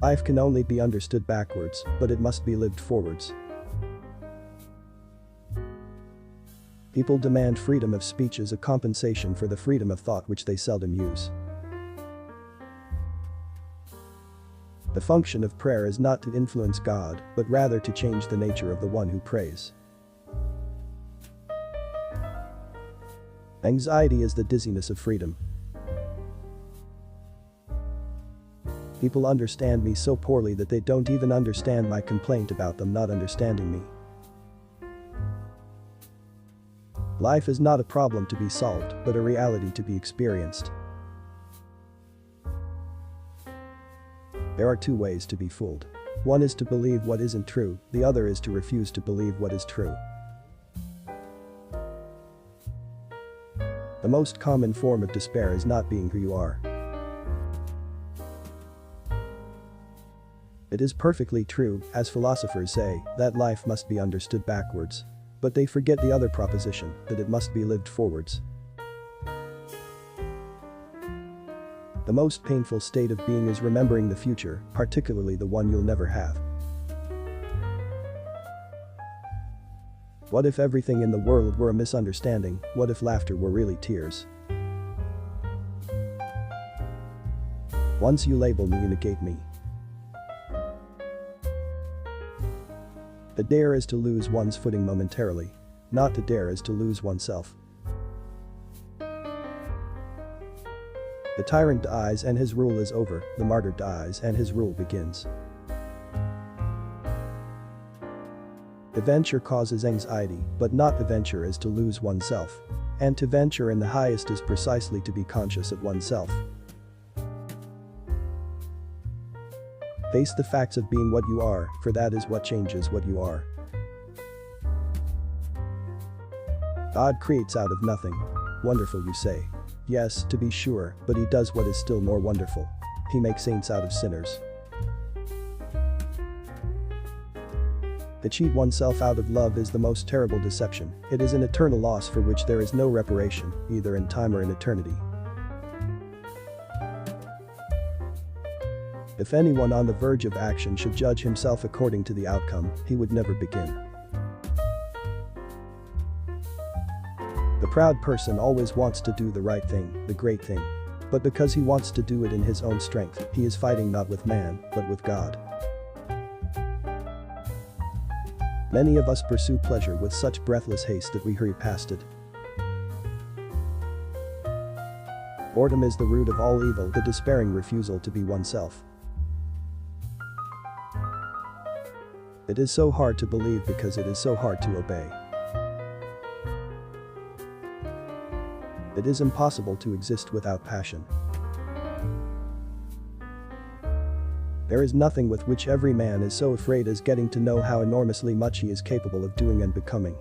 Life can only be understood backwards, but it must be lived forwards. People demand freedom of speech as a compensation for the freedom of thought which they seldom use. The function of prayer is not to influence God, but rather to change the nature of the one who prays. Anxiety is the dizziness of freedom. People understand me so poorly that they don't even understand my complaint about them not understanding me. Life is not a problem to be solved, but a reality to be experienced. There are two ways to be fooled. One is to believe what isn't true, the other is to refuse to believe what is true. The most common form of despair is not being who you are. It is perfectly true, as philosophers say, that life must be understood backwards. But they forget the other proposition, that it must be lived forwards. The most painful state of being is remembering the future, particularly the one you'll never have. What if everything in the world were a misunderstanding? What if laughter were really tears? Once you label me, you negate me. The dare is to lose one's footing momentarily. Not to dare is to lose oneself. The tyrant dies and his rule is over, the martyr dies and his rule begins. Adventure causes anxiety, but not to venture is to lose oneself. And to venture in the highest is precisely to be conscious of oneself. Face the facts of being what you are, for that is what changes what you are. God creates out of nothing. Wonderful, you say. Yes, to be sure, but he does what is still more wonderful. He makes saints out of sinners. To cheat oneself out of love is the most terrible deception. It is an eternal loss for which there is no reparation, either in time or in eternity. If anyone on the verge of action should judge himself according to the outcome, he would never begin. The proud person always wants to do the right thing, the great thing. But because he wants to do it in his own strength, he is fighting not with man, but with God. Many of us pursue pleasure with such breathless haste that we hurry past it. Boredom is the root of all evil, the despairing refusal to be oneself. It is so hard to believe because it is so hard to obey. It is impossible to exist without passion. There is nothing with which every man is so afraid as getting to know how enormously much he is capable of doing and becoming.